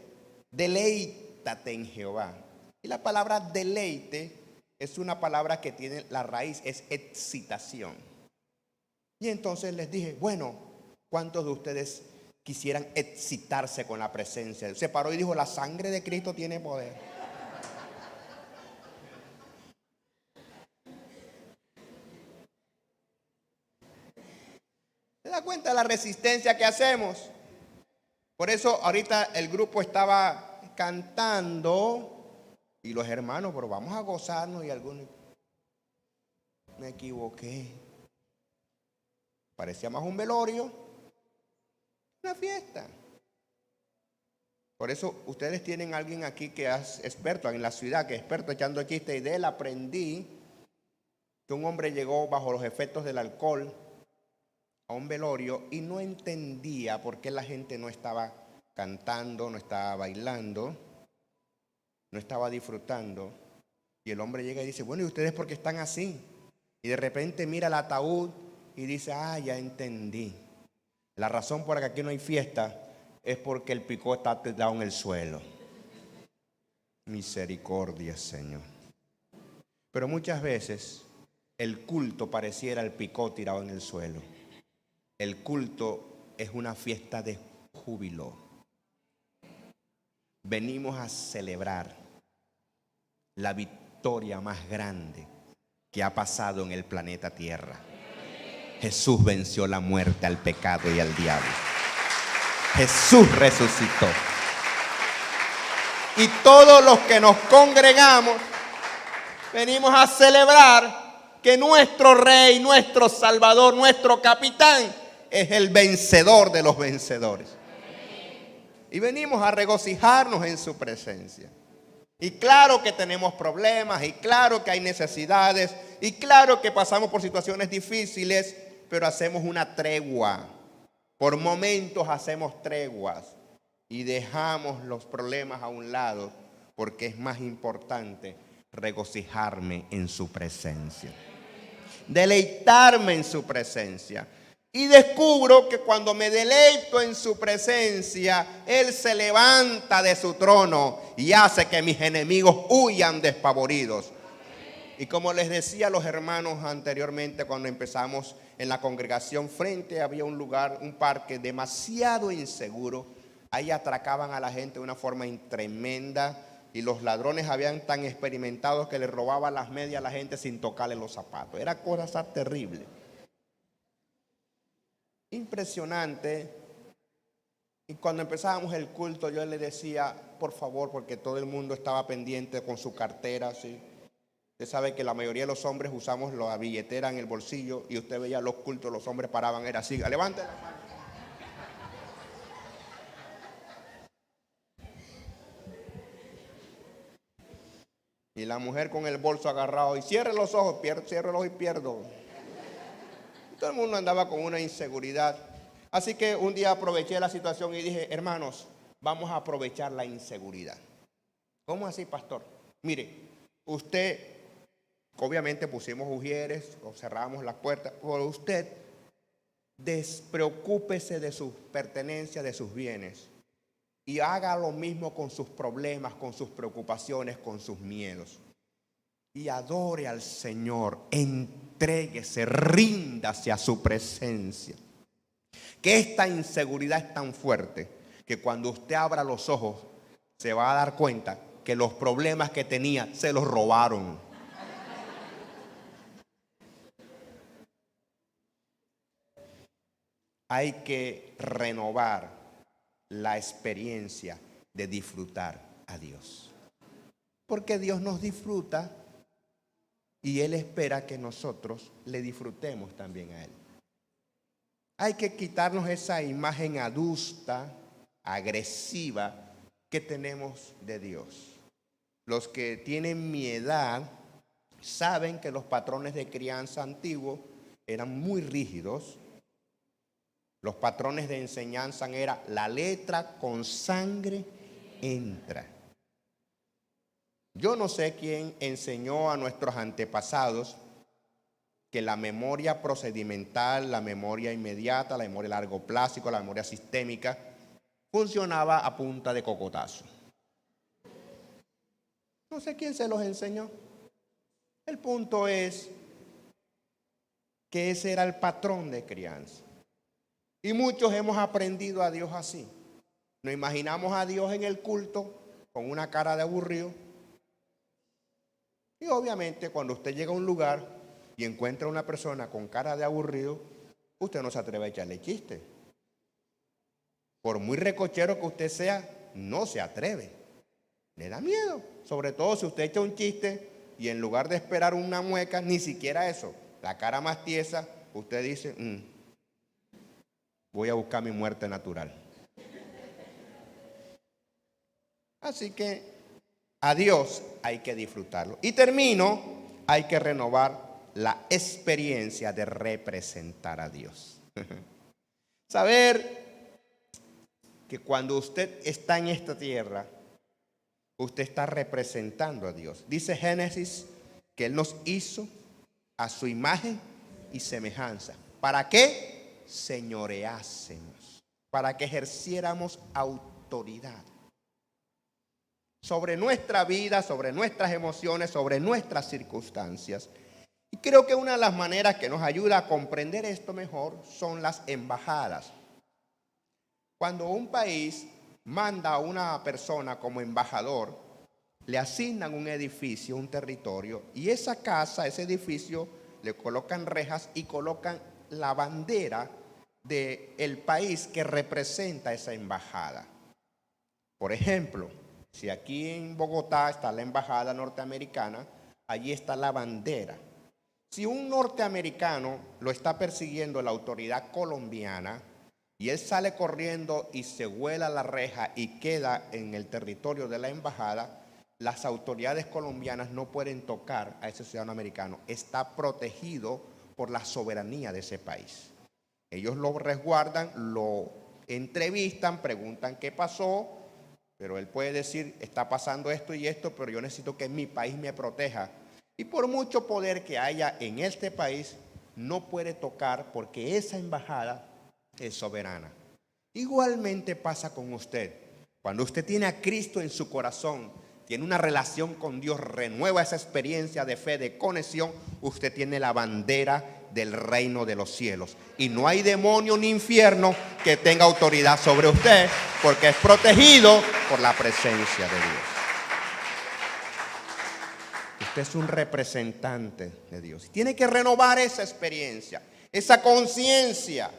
deleítate en Jehová. Y la palabra deleite es una palabra que tiene la raíz, es excitación. Y entonces les dije: bueno, ¿cuántos de ustedes quisieran excitarse con la presencia? Se paró y dijo: la sangre de Cristo tiene poder. ¿Se da cuenta de la resistencia que hacemos? Por eso ahorita el grupo estaba cantando y los hermanos: pero vamos a gozarnos. Y algunos: me equivoqué. Parecía más un velorio, una fiesta. Por eso ustedes tienen a alguien aquí que es experto en la ciudad, que es experto echando chistes, y de él aprendí que un hombre llegó bajo los efectos del alcohol a un velorio y no entendía por qué la gente no estaba cantando, no estaba bailando, no estaba disfrutando. Y el hombre llega y dice: bueno, ¿y ustedes por qué están así? Y de repente mira el ataúd y dice: ah, ya entendí. La razón por la que aquí no hay fiesta es porque el picó está tirado en el suelo. Misericordia, Señor. Pero muchas veces el culto pareciera el picó tirado en el suelo. El culto es una fiesta de júbilo. Venimos a celebrar la victoria más grande que ha pasado en el planeta Tierra. Jesús venció la muerte, al pecado y al diablo. Jesús resucitó. Y todos los que nos congregamos venimos a celebrar que nuestro Rey, nuestro Salvador, nuestro Capitán es el vencedor de los vencedores. Y venimos a regocijarnos en su presencia. Y claro que tenemos problemas, y claro que hay necesidades, y claro que pasamos por situaciones difíciles, pero hacemos una tregua. Por momentos hacemos treguas y dejamos los problemas a un lado, porque es más importante regocijarme en su presencia, deleitarme en su presencia. Y descubro que cuando me deleito en su presencia, Él se levanta de su trono y hace que mis enemigos huyan despavoridos. Y como les decía a los hermanos anteriormente, cuando empezamos en la congregación, frente había un lugar, un parque demasiado inseguro. Ahí atracaban a la gente de una forma tremenda y los ladrones habían tan experimentados que le robaban las medias a la gente sin tocarle los zapatos. Era cosa terrible. Impresionante. Y cuando empezábamos el culto, yo le decía, por favor, porque todo el mundo estaba pendiente con su cartera, ¿sí? Usted sabe que la mayoría de los hombres usamos la billetera en el bolsillo y usted veía los cultos, los hombres paraban, era así, levante la mano. Y la mujer con el bolso agarrado y cierre los ojos, cierre los ojos y pierdo. Todo el mundo andaba con una inseguridad. Así que un día aproveché la situación y dije, hermanos, vamos a aprovechar la inseguridad. ¿Cómo así, pastor? Mire, usted, obviamente pusimos ujieres, o cerramos las puertas, pero usted despreocúpese de sus pertenencias, de sus bienes. Y haga lo mismo con sus problemas, con sus preocupaciones, con sus miedos. Y adore al Señor, entréguese, ríndase a su presencia. Que esta inseguridad es tan fuerte que cuando usted abra los ojos se va a dar cuenta que los problemas que tenía se los robaron. Hay que renovar la experiencia de disfrutar a Dios. Porque Dios nos disfruta y Él espera que nosotros le disfrutemos también a Él. Hay que quitarnos esa imagen adusta, agresiva que tenemos de Dios. Los que tienen mi edad saben que los patrones de crianza antiguos eran muy rígidos. Los patrones de enseñanza era la letra con sangre entra. Yo no sé quién enseñó a nuestros antepasados que la memoria procedimental, la memoria inmediata, la memoria a largo plazo, la memoria sistémica funcionaba a punta de cocotazo. No sé quién se los enseñó. El punto es que ese era el patrón de crianza. Y muchos hemos aprendido a Dios así. Nos imaginamos a Dios en el culto con una cara de aburrido. Y obviamente cuando usted llega a un lugar y encuentra a una persona con cara de aburrido, usted no se atreve a echarle chiste. Por muy recochero que usted sea, no se atreve. Le da miedo. Sobre todo si usted echa un chiste y en lugar de esperar una mueca, ni siquiera eso, la cara más tiesa, usted dice, voy a buscar mi muerte natural. Así que a Dios hay que disfrutarlo. Y termino, hay que renovar la experiencia de representar a Dios. Saber que cuando usted está en esta tierra, usted está representando a Dios. Dice Génesis que Él nos hizo a su imagen y semejanza. ¿Para qué? Señoreásemos, para que ejerciéramos autoridad sobre nuestra vida, sobre nuestras emociones, sobre nuestras circunstancias. Y creo que una de las maneras que nos ayuda a comprender esto mejor son las embajadas. Cuando un país manda a una persona como embajador, le asignan un edificio, un territorio, y esa casa, ese edificio, le colocan rejas y colocan la bandera del país que representa esa embajada. Por ejemplo, si aquí en Bogotá está la embajada norteamericana, allí está la bandera. Si un norteamericano lo está persiguiendo la autoridad colombiana y él sale corriendo y se vuela la reja y queda en el territorio de la embajada, las autoridades colombianas no pueden tocar a ese ciudadano americano. Está protegido por la soberanía de ese país. Ellos lo resguardan, lo entrevistan, preguntan qué pasó, pero él puede decir, está pasando esto y esto, pero yo necesito que mi país me proteja. Y por mucho poder que haya en este país, no puede tocar porque esa embajada es soberana. Igualmente pasa con usted. Cuando usted tiene a Cristo en su corazón, tiene una relación con Dios, renueva esa experiencia de fe, de conexión, usted tiene la bandera del reino de los cielos. Y no hay demonio ni infierno que tenga autoridad sobre usted, porque es protegido por la presencia de Dios. Usted es un representante de Dios. Tiene que renovar esa experiencia, esa conciencia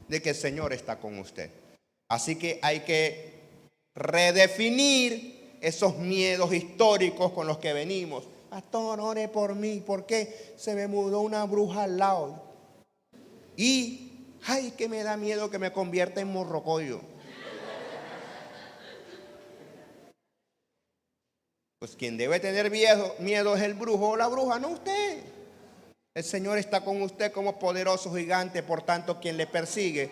de que el Señor está con usted. Así que hay que redefinir esos miedos históricos con los que venimos. Pastor, ore por mí, porque se me mudó una bruja al lado. Y, ay, que me da miedo que me convierta en morrocoyo. Pues quien debe tener miedo es el brujo o la bruja, no usted. El Señor está con usted como poderoso gigante, por tanto quien le persigue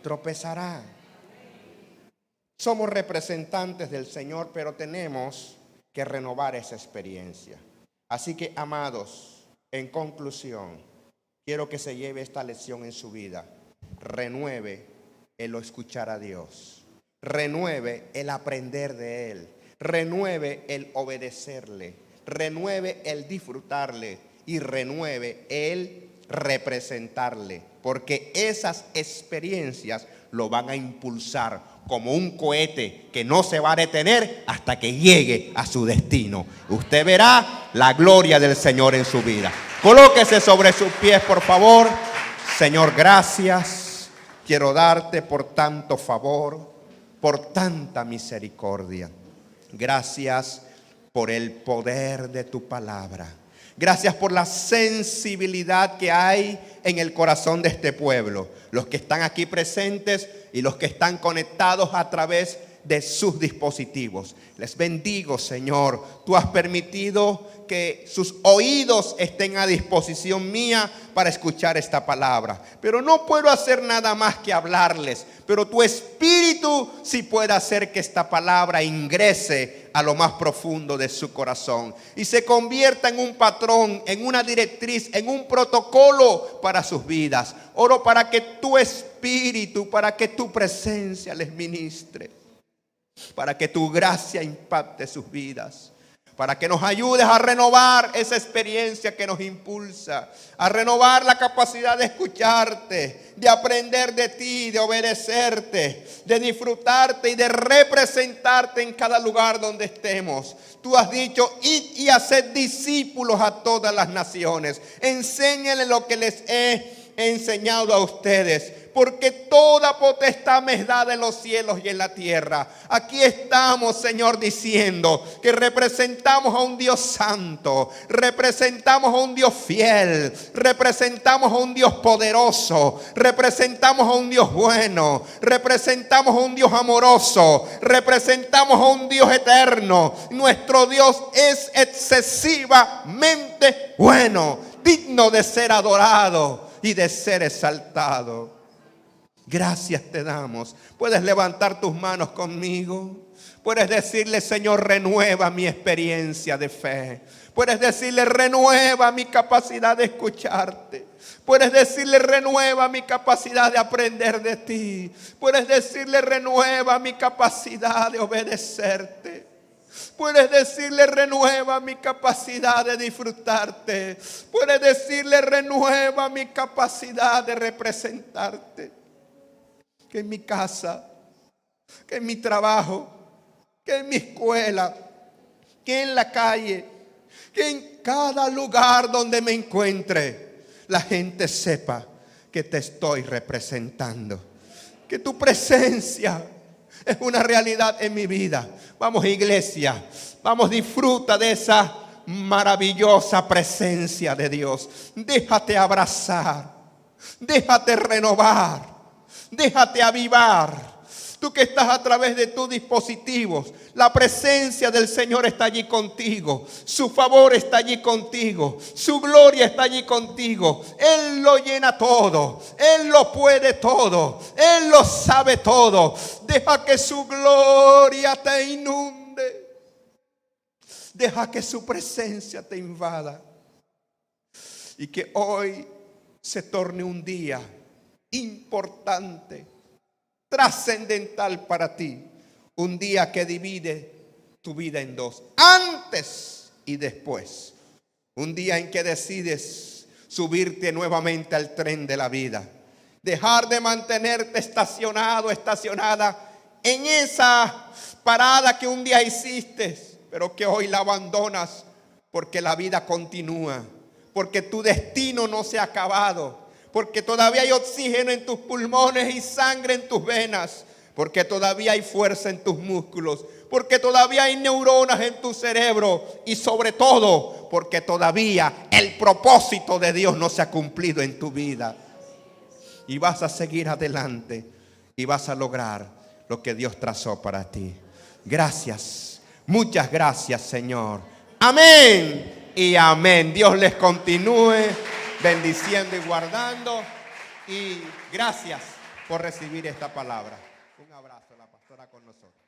tropezará. Somos representantes del Señor, pero tenemos que renovar esa experiencia. Así que, amados, en conclusión, quiero que se lleve esta lección en su vida. Renueve el escuchar a Dios. Renueve el aprender de Él. Renueve el obedecerle. Renueve el disfrutarle. Y renueve el representarle. Porque esas experiencias lo van a impulsar como un cohete que no se va a detener hasta que llegue a su destino. Usted verá la gloria del Señor en su vida. Colóquese sobre sus pies, por favor. Señor, gracias. Quiero darte por tanto favor, por tanta misericordia. Gracias por el poder de tu palabra. Gracias por la sensibilidad que hay en el corazón de este pueblo. Los que están aquí presentes y los que están conectados a través de sus dispositivos. Les bendigo, Señor. Tú has permitido que sus oídos estén a disposición mía para escuchar esta palabra. Pero no puedo hacer nada más que hablarles. Pero tu Espíritu sí puede hacer que esta palabra ingrese a lo más profundo de su corazón y se convierta en un patrón, en una directriz, en un protocolo para sus vidas. Oro para que tu Espíritu, para que tu presencia les ministre, para que tu gracia impacte sus vidas, para que nos ayudes a renovar esa experiencia que nos impulsa, a renovar la capacidad de escucharte, de aprender de ti, de obedecerte, de disfrutarte y de representarte en cada lugar donde estemos. Tú has dicho, id y haced discípulos a todas las naciones. Enséñenles lo que les he enseñado a ustedes, porque toda potestad me es dada en los cielos y en la tierra. Aquí estamos, Señor, diciendo que representamos a un Dios santo, representamos a un Dios fiel, representamos a un Dios poderoso, representamos a un Dios bueno, representamos a un Dios amoroso, representamos a un Dios eterno. Nuestro Dios es excesivamente bueno, digno de ser adorado y de ser exaltado. Gracias te damos. Puedes levantar tus manos conmigo. Puedes decirle, Señor, renueva mi experiencia de fe. Puedes decirle, renueva mi capacidad de escucharte. Puedes decirle, renueva mi capacidad de aprender de ti. Puedes decirle, renueva mi capacidad de obedecerte. Puedes decirle, renueva mi capacidad de disfrutarte. Puedes decirle, renueva mi capacidad de representarte. Que en mi casa, que en mi trabajo, que en mi escuela, que en la calle, que en cada lugar donde me encuentre, la gente sepa que te estoy representando, que tu presencia es una realidad en mi vida. Vamos, iglesia, vamos, disfruta de esa maravillosa presencia de Dios. Déjate abrazar, déjate renovar, déjate avivar. Tú que estás a través de tus dispositivos, la presencia del Señor está allí contigo. Su favor está allí contigo. Su gloria está allí contigo. Él lo llena todo. Él lo puede todo. Él lo sabe todo. Deja que su gloria te inunde. Deja que su presencia te invada. Y que hoy se torne un día importante, trascendental para ti. Un día que divide tu vida en dos, antes y después. Un día en que decides subirte nuevamente al tren de la vida. Dejar de mantenerte estacionado, estacionada en esa parada que un día hiciste, pero que hoy la abandonas porque la vida continúa, porque tu destino no se ha acabado, porque todavía hay oxígeno en tus pulmones y sangre en tus venas, porque todavía hay fuerza en tus músculos, porque todavía hay neuronas en tu cerebro y sobre todo porque todavía el propósito de Dios no se ha cumplido en tu vida. Y vas a seguir adelante y vas a lograr lo que Dios trazó para ti. Gracias, muchas gracias, Señor. Amén y amén. Dios les continúe bendiciendo y guardando. Y gracias por recibir esta palabra. Un abrazo, la pastora con nosotros.